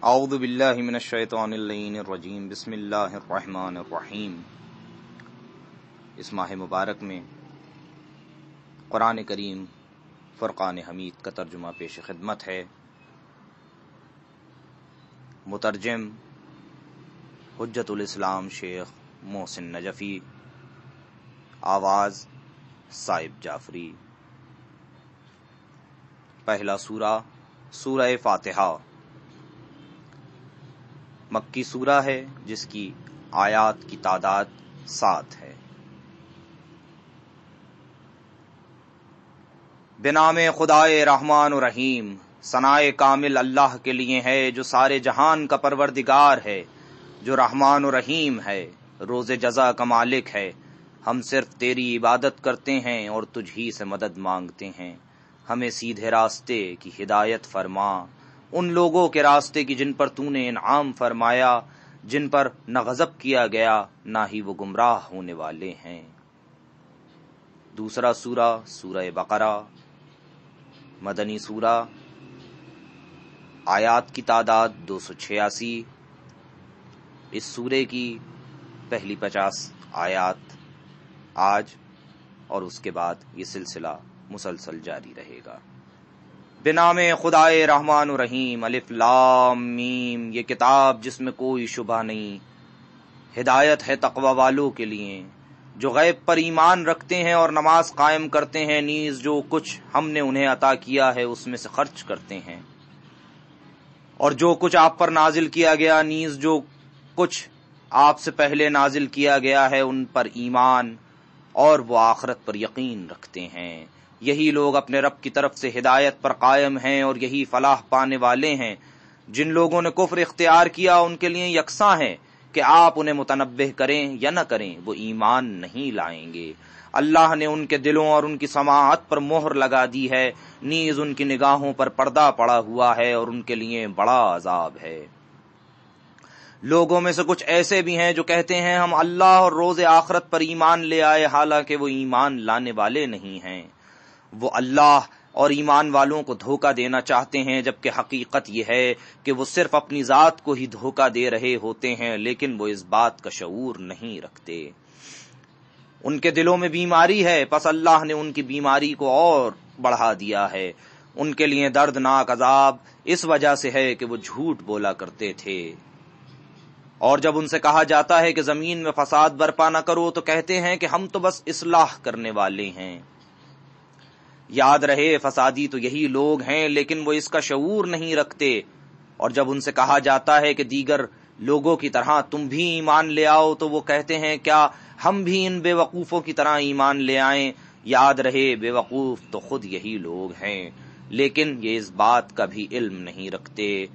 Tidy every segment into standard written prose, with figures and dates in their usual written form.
اعوذ باللہ من الشیطان اللعین الرجیم بسم اللہ الرحمن الرحیم۔ اس ماہ مبارک میں قرآن کریم فرقان حمید کا ترجمہ پیش خدمت ہے۔ مترجم حجت الاسلام شیخ محسن نجفی، آواز صائب جعفری۔ پہلا سورہ سورہ فاتحہ مکی سورہ ہے جس کی آیات کی تعداد 7 ہے۔ بنام خدائے رحمان و رحیم، ثنائے کامل اللہ کے لیے ہے جو سارے جہان کا پروردگار ہے، جو رحمان و رحیم ہے، روز جزا کا مالک ہے۔ ہم صرف تیری عبادت کرتے ہیں اور تجھ ہی سے مدد مانگتے ہیں۔ ہمیں سیدھے راستے کی ہدایت فرما، ان لوگوں کے راستے کی جن پر تو نے انعام فرمایا، جن پر نہ غضب کیا گیا نہ ہی وہ گمراہ ہونے والے ہیں۔ دوسرا سورہ سورہ بقرہ مدنی سورہ، آیات کی تعداد 286۔ اس سورے کی پہلی 50 آیات آج اور اس کے بعد یہ سلسلہ مسلسل جاری رہے گا۔ بنام خدائے رحمان و رحیم، الف لام میم، یہ کتاب جس میں کوئی شبہ نہیں، ہدایت ہے تقوی والوں کے لیے جو غیب پر ایمان رکھتے ہیں اور نماز قائم کرتے ہیں، نیز جو کچھ ہم نے انہیں عطا کیا ہے اس میں سے خرچ کرتے ہیں، اور جو کچھ آپ پر نازل کیا گیا، نیز جو کچھ آپ سے پہلے نازل کیا گیا ہے، ان پر ایمان اور وہ آخرت پر یقین رکھتے ہیں۔ یہی لوگ اپنے رب کی طرف سے ہدایت پر قائم ہیں اور یہی فلاح پانے والے ہیں۔ جن لوگوں نے کفر اختیار کیا ان کے لیے یکساں ہے کہ آپ انہیں متنبہ کریں یا نہ کریں، وہ ایمان نہیں لائیں گے۔ اللہ نے ان کے دلوں اور ان کی سماعت پر مہر لگا دی ہے، نیز ان کی نگاہوں پر پردہ پڑا ہوا ہے اور ان کے لیے بڑا عذاب ہے۔ لوگوں میں سے کچھ ایسے بھی ہیں جو کہتے ہیں ہم اللہ اور روز آخرت پر ایمان لے آئے، حالانکہ وہ ایمان لانے والے نہیں ہیں۔ وہ اللہ اور ایمان والوں کو دھوکہ دینا چاہتے ہیں، جبکہ حقیقت یہ ہے کہ وہ صرف اپنی ذات کو ہی دھوکہ دے رہے ہوتے ہیں، لیکن وہ اس بات کا شعور نہیں رکھتے۔ ان کے دلوں میں بیماری ہے، پس اللہ نے ان کی بیماری کو اور بڑھا دیا ہے۔ ان کے لیے دردناک عذاب اس وجہ سے ہے کہ وہ جھوٹ بولا کرتے تھے۔ اور جب ان سے کہا جاتا ہے کہ زمین میں فساد برپا نہ کرو تو کہتے ہیں کہ ہم تو بس اصلاح کرنے والے ہیں۔ یاد رہے فسادی تو یہی لوگ ہیں، لیکن وہ اس کا شعور نہیں رکھتے۔ اور جب ان سے کہا جاتا ہے کہ دیگر لوگوں کی طرح تم بھی ایمان لے آؤ تو وہ کہتے ہیں کیا ہم بھی ان بے وقوفوں کی طرح ایمان لے آئیں۔ یاد رہے بے وقوف تو خود یہی لوگ ہیں، لیکن یہ اس بات کا بھی علم نہیں رکھتے۔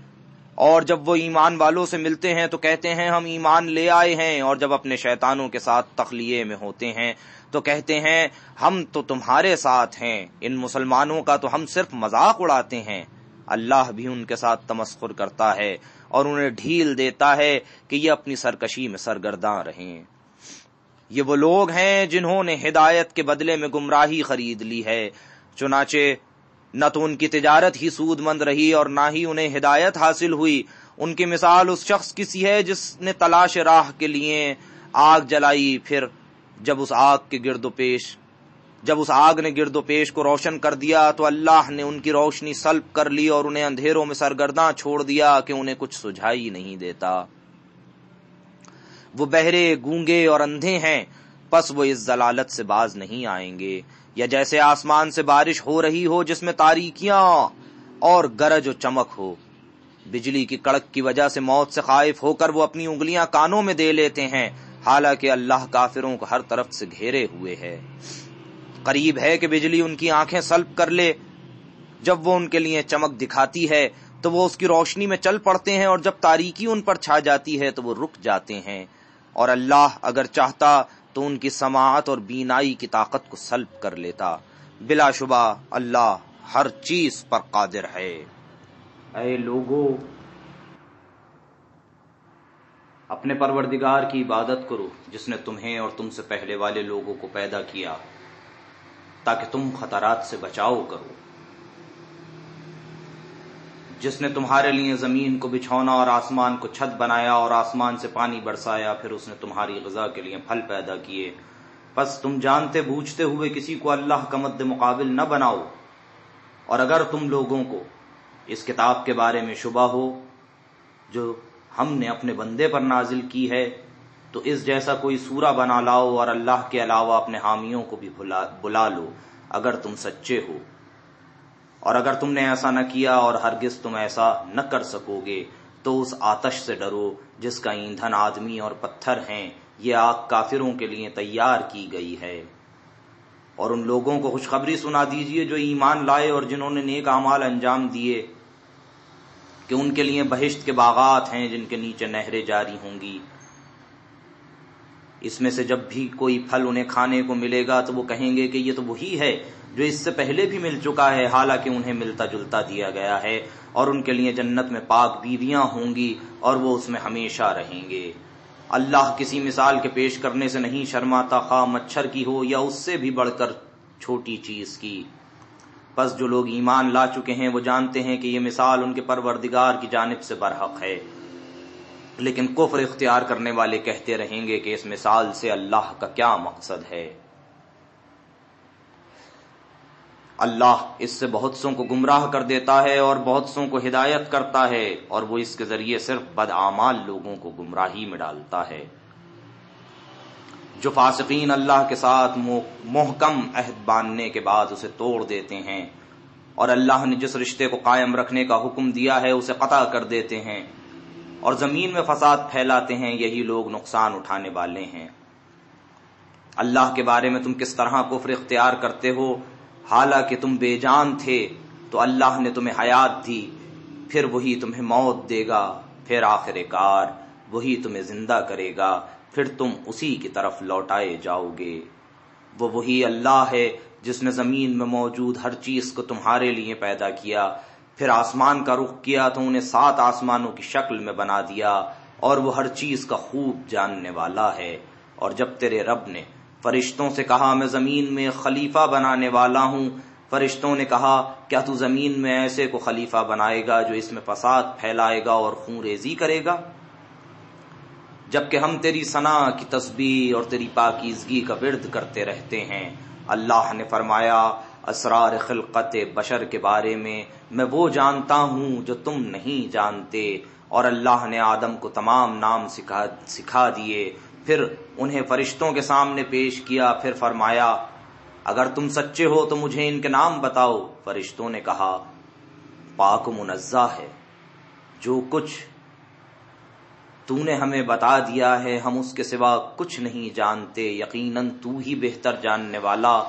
اور جب وہ ایمان والوں سے ملتے ہیں تو کہتے ہیں ہم ایمان لے آئے ہیں، اور جب اپنے شیطانوں کے ساتھ تخلیے میں ہوتے ہیں تو کہتے ہیں ہم تو تمہارے ساتھ ہیں، ان مسلمانوں کا تو ہم صرف مذاق اڑاتے ہیں۔ اللہ بھی ان کے ساتھ تمسخر کرتا ہے اور انہیں ڈھیل دیتا ہے کہ یہ اپنی سرکشی میں سرگرداں رہیں۔ یہ وہ لوگ ہیں جنہوں نے ہدایت کے بدلے میں گمراہی خرید لی ہے، چنانچہ نہ تو ان کی تجارت ہی سود مند رہی اور نہ ہی انہیں ہدایت حاصل ہوئی۔ ان کی مثال اس شخص کی سی ہے جس نے تلاش راہ کے لیے آگ جلائی، پھر جب اس آگ نے گرد و پیش کو روشن کر دیا تو اللہ نے ان کی روشنی سلب کر لی اور انہیں اندھیروں میں سرگرداں چھوڑ دیا کہ انہیں کچھ سجھائی نہیں دیتا۔ وہ بہرے، گونگے اور اندھے ہیں، پس وہ اس ضلالت سے باز نہیں آئیں گے۔ یا جیسے آسمان سے بارش ہو رہی ہو جس میں تاریکیاں اور گرج و چمک ہو، بجلی کی کڑک کی وجہ سے موت سے خائف ہو کر وہ اپنی انگلیاں کانوں میں دے لیتے ہیں، حالانکہ اللہ کافروں کو ہر طرف سے گھیرے ہوئے ہے۔ قریب ہے کہ بجلی ان کی آنکھیں سلب کر لے۔ جب وہ ان کے لیے چمک دکھاتی ہے تو وہ اس کی روشنی میں چل پڑتے ہیں، اور جب تاریکی ان پر چھا جاتی ہے تو وہ رک جاتے ہیں۔ اور اللہ اگر چاہتا تو ان کی سماعت اور بینائی کی طاقت کو سلب کر لیتا۔ بلا شبہ اللہ ہر چیز پر قادر ہے۔ اے لوگو، اپنے پروردگار کی عبادت کرو جس نے تمہیں اور تم سے پہلے والے لوگوں کو پیدا کیا تاکہ تم خطرات سے بچاؤ کرو۔ جس نے تمہارے لیے زمین کو بچھونا اور آسمان کو چھت بنایا اور آسمان سے پانی برسایا، پھر اس نے تمہاری غذا کے لیے پھل پیدا کیے، پس تم جانتے بوجھتے ہوئے کسی کو اللہ کا مد مقابل نہ بناؤ۔ اور اگر تم لوگوں کو اس کتاب کے بارے میں شبہ ہو جو ہم نے اپنے بندے پر نازل کی ہے، تو اس جیسا کوئی سورہ بنا لاؤ اور اللہ کے علاوہ اپنے حامیوں کو بھی بلا لو اگر تم سچے ہو۔ اور اگر تم نے ایسا نہ کیا اور ہرگز تم ایسا نہ کر سکو گے تو اس آتش سے ڈرو جس کا ایندھن آدمی اور پتھر ہیں، یہ آگ کافروں کے لیے تیار کی گئی ہے۔ اور ان لوگوں کو خوشخبری سنا دیجئے جو ایمان لائے اور جنہوں نے نیک اعمال انجام دیے کہ ان کے لیے بہشت کے باغات ہیں جن کے نیچے نہریں جاری ہوں گی۔ اس میں سے جب بھی کوئی پھل انہیں کھانے کو ملے گا تو وہ کہیں گے کہ یہ تو وہی ہے جو اس سے پہلے بھی مل چکا ہے، حالانکہ انہیں ملتا جلتا دیا گیا ہے۔ اور ان کے لیے جنت میں پاک بیویاں ہوں گی اور وہ اس میں ہمیشہ رہیں گے۔ اللہ کسی مثال کے پیش کرنے سے نہیں شرماتا، خواہ مچھر کی ہو یا اس سے بھی بڑھ کر چھوٹی چیز کی۔ پس جو لوگ ایمان لا چکے ہیں وہ جانتے ہیں کہ یہ مثال ان کے پروردگار کی جانب سے برحق ہے، لیکن کفر اختیار کرنے والے کہتے رہیں گے کہ اس مثال سے اللہ کا کیا مقصد ہے۔ اللہ اس سے بہت سوں کو گمراہ کر دیتا ہے اور بہت سوں کو ہدایت کرتا ہے، اور وہ اس کے ذریعے صرف بدعمال لوگوں کو گمراہی میں ڈالتا ہے۔ جو فاسقین اللہ کے ساتھ محکم عہد باندھنے کے بعد اسے توڑ دیتے ہیں اور اللہ نے جس رشتے کو قائم رکھنے کا حکم دیا ہے اسے قطع کر دیتے ہیں اور زمین میں فساد پھیلاتے ہیں، یہی لوگ نقصان اٹھانے والے ہیں۔ اللہ کے بارے میں تم کس طرح کفر اختیار کرتے ہو، حالانکہ تم بے جان تھے تو اللہ نے تمہیں حیات دی، پھر وہی تمہیں موت دے گا، پھر آخر کار وہی تمہیں زندہ کرے گا، پھر تم اسی کی طرف لوٹائے جاؤ گے۔ وہ وہی اللہ ہے جس نے زمین میں موجود ہر چیز کو تمہارے لیے پیدا کیا، پھر آسمان کا رخ کیا تو انہیں 7 آسمانوں کی شکل میں بنا دیا، اور وہ ہر چیز کا خوب جاننے والا ہے۔ اور جب تیرے رب نے فرشتوں سے کہا میں زمین میں خلیفہ بنانے والا ہوں، فرشتوں نے کہا کیا تو زمین میں ایسے کو خلیفہ بنائے گا جو اس میں فساد پھیلائے گا اور خون ریزی کرے گا، جبکہ ہم تیری ثنا کی تسبیح اور تیری پاکیزگی کا ورد کرتے رہتے ہیں۔ اللہ نے فرمایا اسرار خلقت بشر کے بارے میں وہ جانتا ہوں جو تم نہیں جانتے۔ اور اللہ نے آدم کو تمام نام سکھا دیے، پھر انہیں فرشتوں کے سامنے پیش کیا، پھر فرمایا اگر تم سچے ہو تو مجھے ان کے نام بتاؤ۔ فرشتوں نے کہا پاک و منزہ ہے، جو کچھ تو نے ہمیں بتا دیا ہے ہم اس کے سوا کچھ نہیں جانتے، یقیناً تو ہی بہتر جاننے والا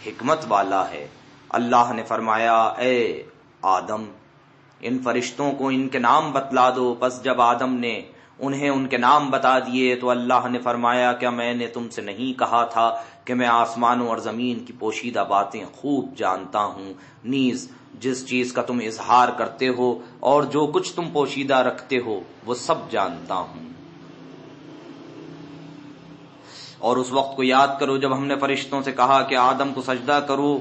حکمت والا ہے۔ اللہ نے فرمایا اے آدم ان فرشتوں کو ان کے نام بتلا دو۔ پس جب آدم نے انہیں ان کے نام بتا دیے تو اللہ نے فرمایا کیا میں نے تم سے نہیں کہا تھا کہ میں آسمانوں اور زمین کی پوشیدہ باتیں خوب جانتا ہوں، نیز جس چیز کا تم اظہار کرتے ہو اور جو کچھ تم پوشیدہ رکھتے ہو وہ سب جانتا ہوں۔ اور اس وقت کو یاد کرو جب ہم نے فرشتوں سے کہا کہ آدم کو سجدہ کرو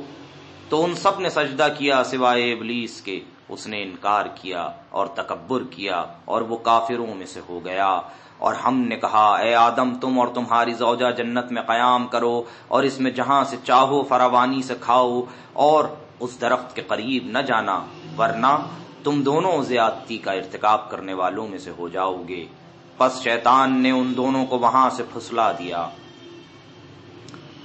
تو ان سب نے سجدہ کیا سوائے ابلیس کے، اس نے انکار کیا اور تکبر کیا اور وہ کافروں میں سے ہو گیا۔ اور ہم نے کہا اے آدم تم اور تمہاری زوجہ جنت میں قیام کرو اور اس میں جہاں سے چاہو فراوانی سے کھاؤ اور اس درخت کے قریب نہ جانا، ورنہ تم دونوں زیادتی کا ارتکاب کرنے والوں میں سے ہو جاؤ گے۔ پس شیطان نے ان دونوں کو وہاں سے پھسلا دیا،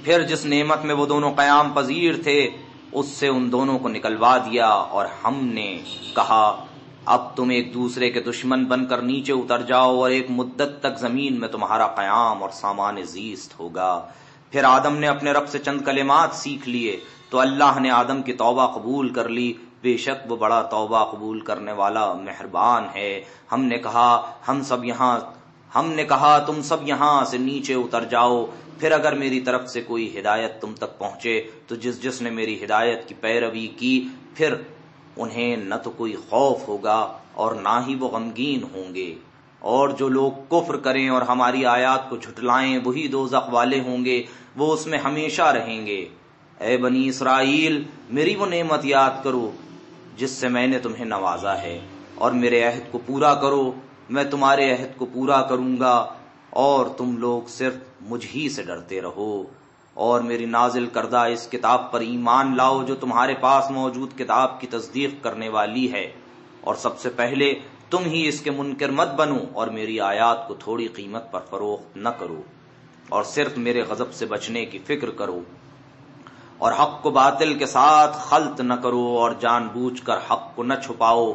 پھر جس نعمت میں وہ دونوں قیام پذیر تھے اس سے ان دونوں کو نکلوا دیا، اور ہم نے کہا اب تم ایک دوسرے کے دشمن بن کر نیچے اتر جاؤ اور ایک مدت تک زمین میں تمہارا قیام اور سامان زیست ہوگا۔ پھر آدم نے اپنے رب سے چند کلمات سیکھ لیے تو اللہ نے آدم کی توبہ قبول کر لی، بے شک وہ بڑا توبہ قبول کرنے والا مہربان ہے۔ ہم نے کہا تم سب یہاں سے نیچے اتر جاؤ، پھر اگر میری طرف سے کوئی ہدایت تم تک پہنچے تو جس نے میری ہدایت کی پیروی کی پھر انہیں نہ تو کوئی خوف ہوگا اور نہ ہی وہ غمگین ہوں گے، اور جو لوگ کفر کریں اور ہماری آیات کو جھٹلائیں وہی دوزخ والے ہوں گے، وہ اس میں ہمیشہ رہیں گے۔ اے بنی اسرائیل میری وہ نعمت یاد کرو جس سے میں نے تمہیں نوازا ہے، اور میرے عہد کو پورا کرو، میں تمہارے عہد کو پورا کروں گا، اور تم لوگ صرف مجھ ہی سے ڈرتے رہو، اور میری نازل کردہ اس کتاب پر ایمان لاؤ جو تمہارے پاس موجود کتاب کی تصدیق کرنے والی ہے، اور سب سے پہلے تم ہی اس کے منکر مت بنو، اور میری آیات کو تھوڑی قیمت پر فروخت نہ کرو، اور صرف میرے غضب سے بچنے کی فکر کرو، اور حق کو باطل کے ساتھ خلط نہ کرو، اور جان بوجھ کر حق کو نہ چھپاؤ،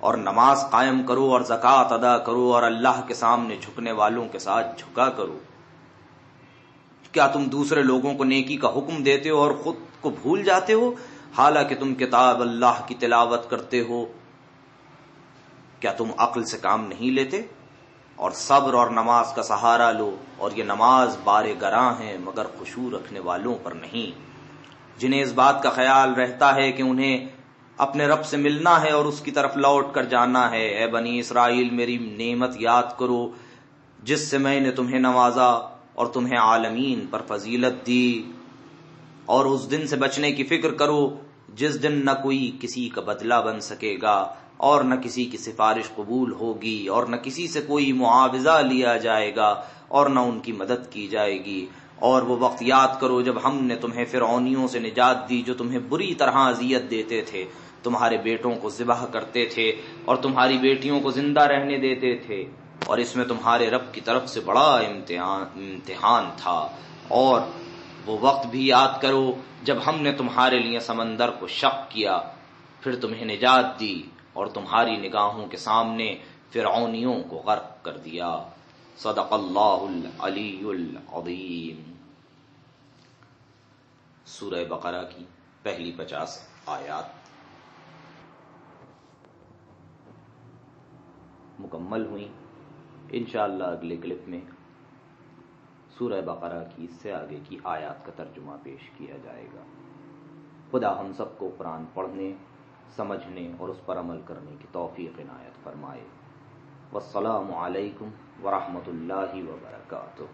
اور نماز قائم کرو اور زکوٰۃ ادا کرو، اور اللہ کے سامنے جھکنے والوں کے ساتھ جھکا کرو۔ کیا تم دوسرے لوگوں کو نیکی کا حکم دیتے ہو اور خود کو بھول جاتے ہو، حالانکہ تم کتاب اللہ کی تلاوت کرتے ہو؟ کیا تم عقل سے کام نہیں لیتے؟ اور صبر اور نماز کا سہارا لو، اور یہ نماز بار گراں ہے مگر خشوع رکھنے والوں پر نہیں، جنہیں اس بات کا خیال رہتا ہے کہ انہیں اپنے رب سے ملنا ہے اور اس کی طرف لوٹ کر جانا ہے۔ اے بنی اسرائیل، میری نعمت یاد کرو جس سے میں نے تمہیں نوازا اور تمہیں عالمین پر فضیلت دی، اور اس دن سے بچنے کی فکر کرو جس دن نہ کوئی کسی کا بدلہ بن سکے گا، اور نہ کسی کی سفارش قبول ہوگی، اور نہ کسی سے کوئی معاوضہ لیا جائے گا، اور نہ ان کی مدد کی جائے گی۔ اور وہ وقت یاد کرو جب ہم نے تمہیں فرعونیوں سے نجات دی جو تمہیں بری طرح اذیت دیتے تھے، تمہارے بیٹوں کو ذبح کرتے تھے اور تمہاری بیٹیوں کو زندہ رہنے دیتے تھے، اور اس میں تمہارے رب کی طرف سے بڑا امتحان تھا۔ اور وہ وقت بھی یاد کرو جب ہم نے تمہارے لیے سمندر کو شق کیا، پھر تمہیں نجات دی اور تمہاری نگاہوں کے سامنے فرعونیوں کو غرق کر دیا۔ صدق اللہ العلی العظیم۔ سورہ بقرہ کی پہلی 50 آیات مکمل ہوئیں۔ انشاءاللہ اگلے کلپ میں سورہ بقرہ کی اس سے آگے کی آیات کا ترجمہ پیش کیا جائے گا۔ خدا ہم سب کو قرآن پڑھنے، سمجھنے اور اس پر عمل کرنے کی توفیق عنایت فرمائے۔ والسلام علیکم ورحمۃ اللہ وبرکاتہ۔